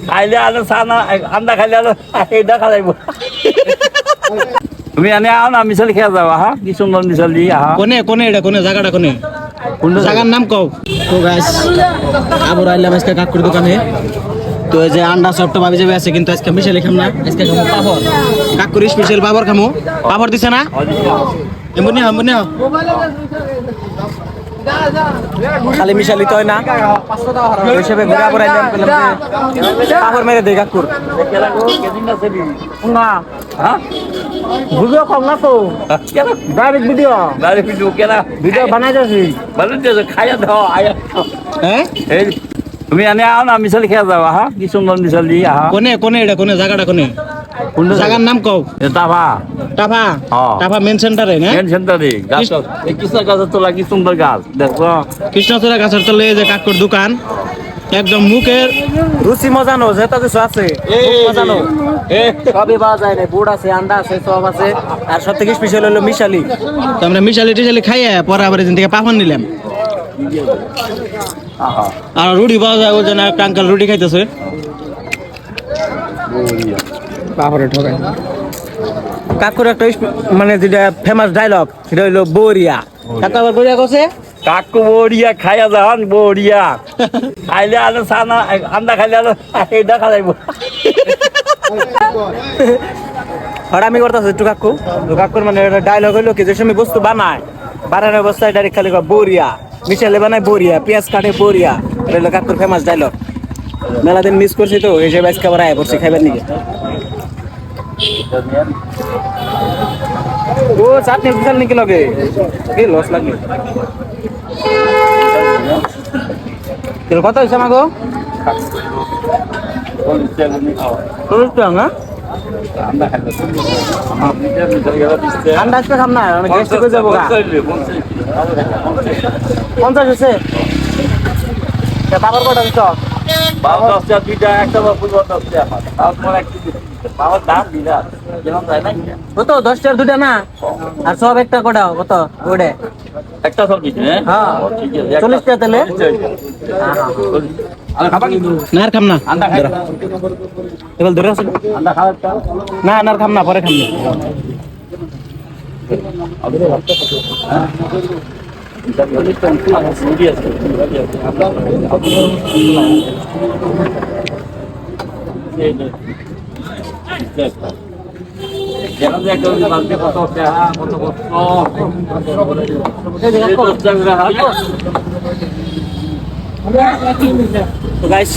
খাইলে আলো চানা আন্দা খাইলে আলো এইটা খাইব তুমি এনে আও না মিশালি খেয়ে যাও হা কি সুন্দর মিশালি আহা কোনে কোনে এটা কোনে জায়গাটা কোনে কোন জায়গার নাম কও তো গাইস আবার আইলাম আজকে কাকুর দোকানে তো এই যে আন্ডা সফট ভাবি যাবে আছে কিন্তু আজকে মিশালি খাম না আজকে খামো পাপড় কাকুর স্পেশাল পাপড় খামো পাপড় দিছে না এমনি এমনি খালি মিশালি তো না হিসেবে ঘুরা পড়ে আইলাম বললাম পাপড় মেরে দেই কাকুর না হ্যাঁ ভিডিও কম না তো কেন ডাইরেক্ট ভিডিও কেন ভিডিও বানাই যাচ্ছি বানাইতে খাইয়া দাও আয়া হ্যাঁ এই তুমি এনে আও না মিশালি খেয়ে যাও হা কি সুন্দর মিশালি আহা কোনে কোনে এটা কোনে জায়গাটা কোনে কোন জায়গার নাম কও টাভা টাফা হ্যাঁ। টাফা মেন সেন্টারে না মেন সেন্টারে গাছ এই কৃষ্ণ গাছের তোলা কি সুন্দর গাছ দেখো কৃষ্ণচূড়া গাছের তলে এই যে কাকুর দোকান একদম মুখের রুচি মজানো যেটা কিছু আছে মুখ মজানো সবই পাওয়া যায় না বুট আছে আন্ডা আছে সব আছে আর সব থেকে স্পেশাল হলো মিশালি তো আমরা মিশালি টিশালি খাইয়ে পরে আবার এখান থেকে পাফান নিলাম আহা আর রুটি পাওয়া যায় ওই জন্য একটা আঙ্কাল রুটি খাইতেছে পাপড়ে ঠকাই কাকুর একটা মানে যেটা ফেমাস ডায়লগ সেটা হইলো বরিয়া কাকু আবার বরিয়া কছে কাকু বড়িয়া খাইয়া যান বড়িয়া খাইলে আলো চানা আন্দা খাইলে আলো এইটা খাইব আর আমি করতেছি একটু কাকু তো কাকুর মানে ডায়লগ হইলো কি যে সময় বস্তু বানায় বানানোর অবস্থায় ডাইরেক্ট খালি কয় বরিয়া মিশালে বানায় বরিয়া পেঁয়াজ কাটে বরিয়া এটা হলো কাকুর ফেমাস ডায়লগ মেলা দিন মিস করছি তো এই হিসেবে আজকে আবার আয় করছি খাইবার নিকে ও চাটনি বিশাল নাকি লগে এই লস লাগলো তোর কত হয়েছে আমাকে 40 টাকা না ঠান্ডা আজকে খাম না অনেক গেস্ট করে যাবো 50 হয়েছে বাবার কটা দিচ্ছ বাবা দশটা দুইটা একটা বাবু দশটা তারপর একটু বাবার দাম দিলা যেমন যায় না কত 10টার দুটা না আর সব একটা কটা কত ওড়ে একটা সবজি হ্যাঁ হ্যাঁ ঠিক আছে 40 টাকা তাহলে আমি খাবা কিন্তু না আর খাম না আন্দা খাই এবার ধরে আছে আন্দা খাওয়া একটা না না আর খাম না পরে খাম না তো গাইস